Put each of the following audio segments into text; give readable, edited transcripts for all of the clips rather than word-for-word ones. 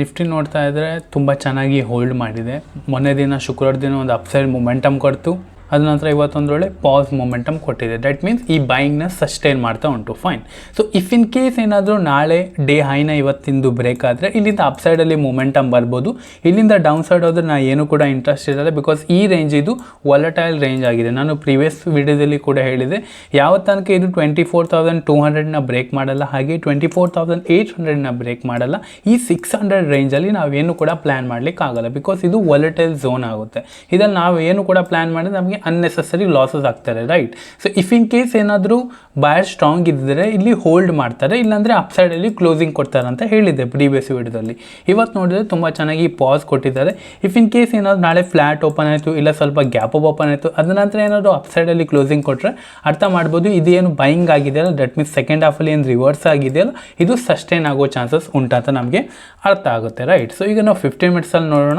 Nifty ನೋಡ್ತಾ ಇದ್ದರೆ ತುಂಬ ಚೆನ್ನಾಗಿ ಹೋಲ್ಡ್ ಮಾಡಿದೆ. ಮೊನ್ನೆ ದಿನ ಶುಕ್ರವಾರ ದಿನ ಒಂದು ಅಪ್ಸೈಡ್ ಮೊಮೆಂಟಮ್ ಕೊಡ್ತು, ಅದ ನಂತರ ಇವತ್ತೊಂದೊಳ್ಳೆ ಪಾಸ್ ಮೊಮೆಂಟಮ್ ಕೊಟ್ಟಿದೆ. ದಟ್ ಮೀನ್ಸ್ ಈ ಬೈಯಿಂಗ್ನ ಸಸ್ಟೈನ್ ಮಾಡ್ತಾ ಉಂಟು. Fine. So if in case ಏನಾದರೂ ನಾಳೆ ಡೇ ಹೈನ ಇವತ್ತಿಂದು ಬ್ರೇಕ್ ಆದರೆ ಇಲ್ಲಿಂದ ಅಪ್ಸೈಡಲ್ಲಿ ಮೊಮೆಂಟಮ್ ಬರ್ಬೋದು. ಇಲ್ಲಿಂದ ಡೌನ್ ಸೈಡ್ ಹೋದ್ರೆ ನಾನು ಏನು ಕೂಡ ಇಂಟ್ರೆಸ್ಟ್ ಇರಲ್ಲ, ಬಿಕಾಸ್ ಈ ರೇಂಜ್ ಇದು ವಾಲಟೈಲ್ ರೇಂಜ್ ಆಗಿದೆ. ನಾನು ಪ್ರೀವಿಯಸ್ ವಿಡಿಯೋದಲ್ಲಿ ಕೂಡ ಹೇಳಿದೆ, ಯಾವ ತನಕ ಇದು 24,200ನ ಬ್ರೇಕ್ ಮಾಡಲ್ಲ, ಹಾಗೆ 24,800ನ ಬ್ರೇಕ್ ಮಾಡಲ್ಲ. ಈ 600 ರೇಂಜಲ್ಲಿ ನಾವೇನು ಕೂಡ ಪ್ಲ್ಯಾನ್ ಮಾಡಲಿಕ್ಕೆ ಆಗಲ್ಲ, ಬಿಕಾಸ್ ಇದು ವಾಲಟೈಲ್ ಝೋನ್ ಆಗುತ್ತೆ. ಇದನ್ನು ನಾವು ಏನು ಕೂಡ ಪ್ಲ್ಯಾನ್ ಮಾಡಿದ್ರೆ ನಮಗೆ ಅನ್ನೆಸೆಸರಿ ಲಾಸಸ್ ಆಗ್ತಾರೆ, right. So if in case ಏನಾದರೂ ಬಯರ್ ಸ್ಟ್ರಾಂಗ್ ಇದ್ದರೆ ಇಲ್ಲಿ ಹೋಲ್ಡ್ ಮಾಡ್ತಾರೆ, ಇಲ್ಲಾಂದರೆ ಅಪ್ಸೈಡಲ್ಲಿ ಕ್ಲೋಸಿಂಗ್ ಕೊಡ್ತಾರೆ ಅಂತ ಹೇಳಿದೆ ಪ್ರೀವಿಯಸ್ ವಿಡಿಯೋದಲ್ಲಿ. ಇವತ್ತು ನೋಡಿದರೆ ತುಂಬ ಚೆನ್ನಾಗಿ ಪಾಸ್ ಕೊಟ್ಟಿದ್ದಾರೆ. ಇಫ್ ಇನ್ ಕೇಸ್ ಏನಾದರೂ ನಾಳೆ ಫ್ಲ್ಯಾಟ್ ಓಪನ್ ಆಯಿತು, ಇಲ್ಲ ಸ್ವಲ್ಪ ಗ್ಯಾಪ್ ಅಪ್ ಓಪನ್ ಆಯಿತು, ಅದ ನಂತರ ಏನಾದರೂ ಅಪ್ಸೈಡಲ್ಲಿ ಕ್ಲೋಸಿಂಗ್ ಕೊಟ್ಟರೆ ಅರ್ಥ ಮಾಡ್ಬೋದು ಇದೇನು ಬೈಯಿಂಗ್ ಆಗಿದೆಯಲ್ಲ, ದಟ್ ಮೀನ್ಸ್ ಸೆಕೆಂಡ್ ಹಾಫಲ್ಲಿ ಏನು ರಿವರ್ಸ್ ಆಗಿದೆಯಲ್ಲ, ಇದು ಸಸ್ಟೈನ್ ಆಗೋ ಚಾನ್ಸಸ್ ಉಂಟಂತ ನಮಗೆ ಅರ್ಥ ಆಗುತ್ತೆ, ರೈಟ್. ಸೊ ಈಗ ನಾವು 15 ಮಿನಿಟ್ಸಲ್ಲಿ ನೋಡೋಣ.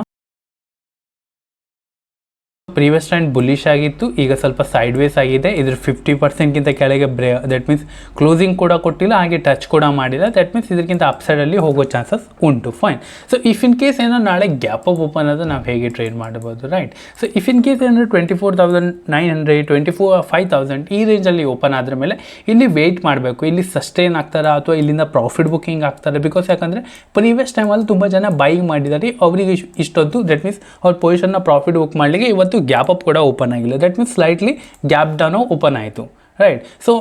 ಪ್ರೀವಿಯಸ್ ಟ್ರೆಂಡ್ ಬುಲ್ಲಿಶ್ ಆಗಿತ್ತು, ಈಗ ಸ್ವಲ್ಪ ಸೈಡ್ ವೇಸ್ ಆಗಿದೆ. ಇದ್ರ 50%ಗಿಂತ ಕೆಳಗೆ ದಟ್ ಮೀನ್ಸ್ ಕ್ಲೋಸಿಂಗ್ ಕೂಡ ಕೊಟ್ಟಿಲ್ಲ, ಹಾಗೆ ಟಚ್ ಕೂಡ ಮಾಡಿಲ್ಲ. ದಟ್ ಮೀನ್ಸ್ ಇದಕ್ಕಿಂತ ಅಪ್ಸೈಡಲ್ಲಿ ಹೋಗೋ ಚಾನ್ಸಸ್ ಉಂಟು. Fine. So if in case ಏನೋ ನಾಳೆ ಗ್ಯಾಪ್ ಅಪ್ ಓಪನ್ ಆದರೆ ನಾವು ಹೇಗೆ ಟ್ರೇಡ್ ಮಾಡ್ಬೋದು, right. So if in case ಏನಾದರೂ 24,900, 25,000 ಈ ರೇಂಜಲ್ಲಿ ಓಪನ್ ಆದ್ರ ಮೇಲೆ ಇಲ್ಲಿ ವೆಯ್ಟ್ ಮಾಡಬೇಕು. ಇಲ್ಲಿ ಸಸ್ಟೈನ್ ಆಗ್ತಾರಾ ಅಥವಾ ಇಲ್ಲಿಂದ ಪ್ರಾಫಿಟ್ ಬುಕ್ಕಿಂಗ್ ಆಗ್ತಾರೆ, ಬಿಕಾಸ್ ಯಾಕಂದರೆ ಪ್ರೀವಿಯಸ್ ಟೈಮಲ್ಲಿ ತುಂಬ ಜನ ಬೈಯಿಂಗ್ ಮಾಡಿದ್ದಾರೆ, ಅವರಿಗೆ ಇಷ್ಟೊತ್ತು ದಟ್ ಮೀನ್ಸ್ ಅವ್ರ ಪೊಸಿಷನ್ನ ಪ್ರಾಫಿಟ್ ಬುಕ್ ಮಾಡಲಿಕ್ಕೆ ಇವತ್ತು ಗ್ಯಾಪ್ ಅಪ್ ಕೂಡ ಓಪನ್ ಆಗಿಲ್ಲ. That means slightly gap down open ಆಯಿತು, ರೈಟ್. ಸೊ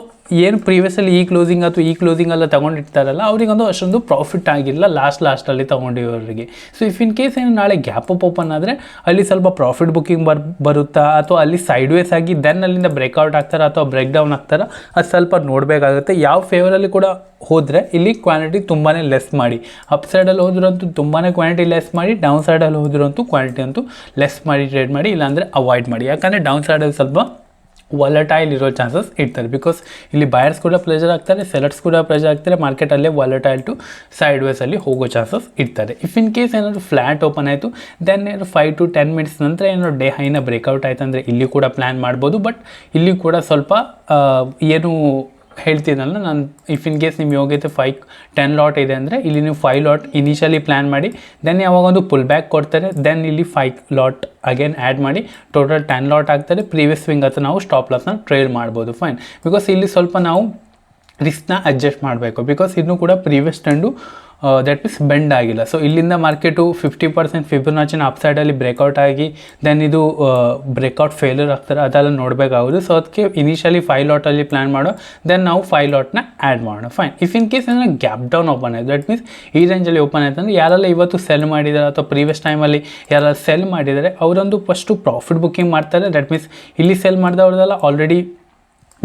ಏನು ಪ್ರೀವಿಯಸ್ಸಲ್ಲಿ ಈ ಕ್ಲೋಸಿಂಗ್ ಅಥವಾ ಈ ಕ್ಲೋಸಿಂಗ್ ಎಲ್ಲ ತೊಗೊಂಡಿರ್ತಾರಲ್ಲ, ಅವರಿಗೊಂದು ಅಷ್ಟೊಂದು ಪ್ರಾಫಿಟ್ ಆಗಿಲ್ಲ ಲಾಸ್ಟಲ್ಲಿ ತೊಗೊಂಡಿರೋರಿಗೆ. ಸೊ ಇಫ್ ಇನ್ ಕೇಸ್ ಏನು ನಾಳೆ ಗ್ಯಾಪ್ ಅಪ್ ಓಪನ್ ಆದರೆ ಅಲ್ಲಿ ಸ್ವಲ್ಪ ಪ್ರಾಫಿಟ್ ಬುಕ್ಕಿಂಗ್ ಬರುತ್ತಾ, ಅಥವಾ ಅಲ್ಲಿ ಸೈಡ್ ವೇಸ್ ಆಗಿ ದೆನ್ ಅಲ್ಲಿಂದ ಬ್ರೇಕ್ಔಟ್ ಆಗ್ತಾರಾ ಅಥವಾ ಬ್ರೇಕ್ ಡೌನ್ ಆಗ್ತಾರಾ, ಅದು ಸ್ವಲ್ಪ ನೋಡಬೇಕಾಗುತ್ತೆ. ಯಾವ ಫೇವರಲ್ಲಿ ಕೂಡ ಹೋದರೆ ಇಲ್ಲಿ ಕ್ವಾಂಟಿಟಿ ತುಂಬಾ ಲೆಸ್ ಮಾಡಿ, ಅಪ್ ಸೈಡಲ್ಲಿ ಹೋದ್ರಂತೂ ತುಂಬಾ ಕ್ವಾಂಟಿಟಿ ಲೆಸ್ ಮಾಡಿ, ಡೌನ್ ಸೈಡಲ್ಲಿ ಹೋದ್ರಂತೂ ಕ್ವಾಂಟಿಟಿ ಅಂತೂ ಲೆಸ್ ಮಾಡಿ ಟ್ರೇಡ್ ಮಾಡಿ, ಇಲ್ಲಾಂದರೆ ಅವಾಯ್ಡ್ ಮಾಡಿ. ಯಾಕಂದರೆ ಡೌನ್ ಸೈಡಲ್ಲಿ ಸ್ವಲ್ಪ ವಾಲಟೈಲ್ ಇರೋ ಚಾನ್ಸಸ್ ಇರ್ತಾರೆ, ಬಿಕಾಸ್ ಇಲ್ಲಿ ಬಯರ್ಸ್ ಕೂಡ ಪ್ರೆಷರ್ ಆಗ್ತಾರೆ, ಸೆಲರ್ಸ್ ಕೂಡ ಪ್ರೆಷರ್ ಆಗ್ತಾರೆ, ಮಾರ್ಕೆಟಲ್ಲೇ ವಾಲಟೈಲ್ ಟು ಸೈಡ್ ವೇಸಲ್ಲಿ ಹೋಗೋ ಚಾನ್ಸಸ್ ಇರ್ತಾರೆ. ಇಫ್ ಇನ್ ಕೇಸ್ ಏನಾದರೂ ಫ್ಲ್ಯಾಟ್ ಓಪನ್ ಆಯಿತು, ದೆನ್ 5 to 10 ಮಿನಿಟ್ಸ್ ನಂತರ ಏನಾದ್ರು ಡೇ ಹೈನ ಬ್ರೇಕ್ಔಟ್ ಆಯ್ತು ಅಂದರೆ ಇಲ್ಲಿ ಕೂಡ ಪ್ಲ್ಯಾನ್ ಮಾಡ್ಬೋದು. ಬಟ್ ಇಲ್ಲಿ ಕೂಡ ಸ್ವಲ್ಪ ಏನು ಹೇಳ್ತೀನಲ್ಲ ನಾನು, ಇಫ್ ಇನ್ ಕೇಸ್ ನಿಮ್ಮ ಯೋಗ್ಯತೆ 10 ಲಾಟ್ ಇದೆ ಅಂದರೆ ಇಲ್ಲಿ ನೀವು 5 ಲಾಟ್ ಇನಿಷಿಯಲಿ ಪ್ಲ್ಯಾನ್ ಮಾಡಿ, ದೆನ್ ಯಾವಾಗ ಒಂದು ಪುಲ್ ಬ್ಯಾಕ್ ಕೊಡ್ತಾರೆ, ದೆನ್ ಇಲ್ಲಿ 5 ಲಾಟ್ ಅಗೇನ್ ಆ್ಯಡ್ ಮಾಡಿ ಟೋಟಲ್ 10 ಲಾಟ್ ಆಗ್ತದೆ. ಪ್ರೀವಿಯಸ್ ಸ್ವಿಂಗ್ ಅಥವಾ ನಾವು ಸ್ಟಾಪ್ ಲಾಸ್ನ ಟ್ರೇಡ್ ಮಾಡ್ಬೋದು. ಫೈನ್. ಬಿಕಾಸ್ ಇಲ್ಲಿ ಸ್ವಲ್ಪ ನಾವು ರಿಸ್ಕ್ನ ಅಡ್ಜಸ್ಟ್ ಮಾಡಬೇಕು, ಬಿಕಾಸ್ ಇನ್ನೂ ಕೂಡ previous trend that means bend ಆಗಿಲ್ಲ. ಸೊ ಇಲ್ಲಿಂದ ಮಾರ್ಕೆಟು 50% ಫಿಬೊನಾಚಿನ ಅಪ್ಸೈಡಲ್ಲಿ ಬ್ರೇಕ್ಔಟ್ ಆಗಿ ದೆನ್ ಇದು ಬ್ರೇಕ್ಔಟ್ ಫೇಲ್ಯೂರ್ ಆಗ್ತಾರೆ, ಅದೆಲ್ಲ ನೋಡಬೇಕಾಗೋದು. ಸೊ ಅದಕ್ಕೆ ಇನಿಷಿಯಲಿ 5 ಲಾಟಲ್ಲಿ ಪ್ಲ್ಯಾನ್ ಮಾಡೋ, ದೆನ್ ನಾವು 5 ಲಾಟ್ನ ಆ್ಯಡ್ ಮಾಡೋಣ. ಫೈನ್. ಇಫ್ ಇನ್ ಕೇಸ್ ಏನಾದ್ರು ಗ್ಯಾಪ್ ಡೌನ್ ಓಪನ್ ಆಯಿತು, ದಟ್ ಮೀನ್ಸ್ ಈ ರೇಂಜಲ್ಲಿ ಓಪನ್ ಆಯಿತು ಅಂದರೆ ಯಾರೆಲ್ಲ ಇವತ್ತು ಸೆಲ್ ಮಾಡಿದ್ದಾರೆ ಅಥವಾ ಪ್ರೀವಿಯಸ್ ಟೈಮಲ್ಲಿ ಯಾರೆಲ್ಲ ಸೆಲ್ ಮಾಡಿದ್ದಾರೆ ಅವರೊಂದು ಫಸ್ಟು ಪ್ರಾಫಿಟ್ ಬುಕ್ಕಿಂಗ್ ಮಾಡ್ತಾರೆ. ದಟ್ ಮೀನ್ಸ್ ಇಲ್ಲಿ ಸೆಲ್ ಮಾಡಿದವ್ರದೆಲ್ಲ ಆಲ್ರೆಡಿ,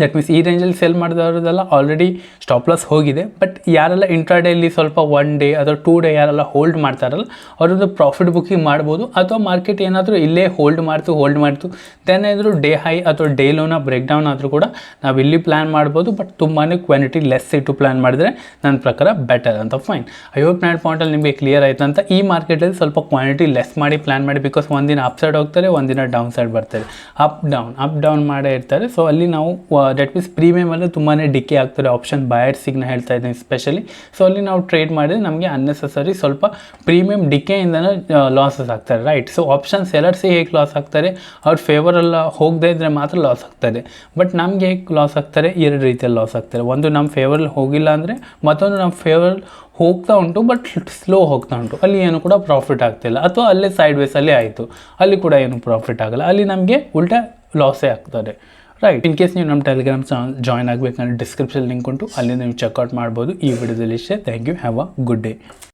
ದಟ್ ಮೀನ್ಸ್ ಈ ರೇಂಜಲ್ಲಿ ಸೆಲ್ ಮಾಡಿದವ್ರದ್ದೆಲ್ಲ ಆಲ್ರೆಡಿ ಸ್ಟಾಪ್ ಲಾಸ್ ಹೋಗಿದೆ. ಬಟ್ ಯಾರೆಲ್ಲ ಇಂಟ್ರಾಡೇಲಿ ಸ್ವಲ್ಪ 1 ಡೇ ಅಥವಾ 2 ಡೇ ಯಾರೆಲ್ಲ ಹೋಲ್ಡ್ ಮಾಡ್ತಾರಲ್ಲ ಅವರೊಂದು ಪ್ರಾಫಿಟ್ ಬುಕ್ಕಿಂಗ್ ಮಾಡ್ಬೋದು. ಅಥವಾ ಮಾರ್ಕೆಟ್ ಏನಾದರೂ ಇಲ್ಲೇ ಹೋಲ್ಡ್ ಮಾಡ್ತು ದೆನ್ ಏನಾದರೂ ಡೇ ಹೈ ಅಥವಾ ಡೇ ಲೋನ ಬ್ರೇಕ್ ಡೌನ್ ಆದರೂ ಕೂಡ ನಾವು ಇಲ್ಲಿ ಪ್ಲ್ಯಾನ್ ಮಾಡ್ಬೋದು. ಬಟ್ ತುಂಬಾ ಕ್ವಾಂಟಿಟಿ ಲೆಸ್ ಇಟ್ಟು ಪ್ಲ್ಯಾನ್ ಮಾಡಿದ್ರೆ ನನ್ನ ಪ್ರಕಾರ ಬೆಟರ್ ಅಂತ. ಫೈನ್. ಐ ಹೋಪ್ ನನ್ನ ಪಾಯಿಂಟಲ್ಲಿ ನಿಮಗೆ ಕ್ಲಿಯರ್ ಆಯಿತು ಅಂತ. ಈ ಮಾರ್ಕೆಟಲ್ಲಿ ಸ್ವಲ್ಪ ಕ್ವಾಂಟಿಟಿ ಲೆಸ್ ಮಾಡಿ ಪ್ಲ್ಯಾನ್ ಮಾಡಿ, ಬಿಕಾಸ್ ಒಂದಿನ ಅಪ್ ಸೈಡ್ ಹೋಗ್ತಾರೆ, ಒಂದಿನ ಡೌನ್ ಸೈಡ್ ಬರ್ತಾರೆ, ಅಪ್ ಡೌನ್ ಮಾಡೇ ಇರ್ತಾರೆ. ಸೊ ಅಲ್ಲಿ ನಾವು ದಟ್ ಮೀನ್ಸ್ ಪ್ರೀಮಿಯಮಲ್ಲಿ ತುಂಬಾ ಡಿಕೆ ಆಗ್ತಾರೆ. ಆಪ್ಷನ್ ಬಯರ್ಸಿಗೆ ಹೇಳ್ತಾ ಇದ್ದೀನಿ ಸ್ಪೆಷಲಿ. ಸೊ ಅಲ್ಲಿ ನಾವು ಟ್ರೇಡ್ ಮಾಡಿದ್ರೆ ನಮಗೆ ಅನ್ನೆಸೆಸರಿ ಸ್ವಲ್ಪ ಪ್ರೀಮಿಯಮ್ ಡಿಕೆಯಿಂದನೇ ಲಾಸಸ್ ಆಗ್ತಾರೆ, ರೈಟ್. ಸೊ ಆಪ್ಷನ್ ಸೆಲರ್ಸಿಗೆ ಹೇಗೆ ಲಾಸ್ ಆಗ್ತಾರೆ, ಅವ್ರ ಫೇವರೆಲ್ಲ ಹೋಗದೇ ಇದ್ದರೆ ಮಾತ್ರ ಲಾಸ್ ಆಗ್ತಾರೆ. ಬಟ್ ನಮಗೆ ಹೇಗೆ ಲಾಸ್ ಆಗ್ತಾರೆ, 2 ರೀತಿಯಲ್ಲಿ ಲಾಸ್ ಆಗ್ತಾರೆ. ಒಂದು ನಮ್ಮ ಫೇವರಲ್ಲಿ ಹೋಗಿಲ್ಲ ಅಂದರೆ, ಮತ್ತೊಂದು ನಮ್ಮ ಫೇವರ್ ಹೋಗ್ತಾ ಉಂಟು ಬಟ್ ಸ್ಲೋ ಹೋಗ್ತಾ ಉಂಟು, ಅಲ್ಲಿ ಏನು ಕೂಡ ಪ್ರಾಫಿಟ್ ಆಗ್ತಿಲ್ಲ. ಅಥವಾ ಅಲ್ಲೇ ಸೈಡ್ ವೇಸಲ್ಲೇ ಆಯಿತು, ಅಲ್ಲಿ ಕೂಡ ಏನು ಪ್ರಾಫಿಟ್ ಆಗಲ್ಲ, ಅಲ್ಲಿ ನಮಗೆ ಉಲ್ಟಾ ಲಾಸೇ ಆಗ್ತದೆ, ರೈಟ್. ಇನ್ ಕೇಸ್ ನೀವು ನಮ್ಮ ಟೆಲಿಗ್ರಾಮ್ ಜಾಯ್ನ್ ಆಗಬೇಕಂದ್ರೆ ಡಿಸ್ಕ್ರಿಪ್ಷನ್ ಲಿಂಕ್ ಉಂಟು, ಅಲ್ಲಿ ನೀವು ಚೆಕ್ಔಟ್ ಮಾಡ್ಬೋದು. ಈ ವಿಡಿಯೋದಲ್ಲಿ ಇಷ್ಟೇ. Thank you. Have a good day.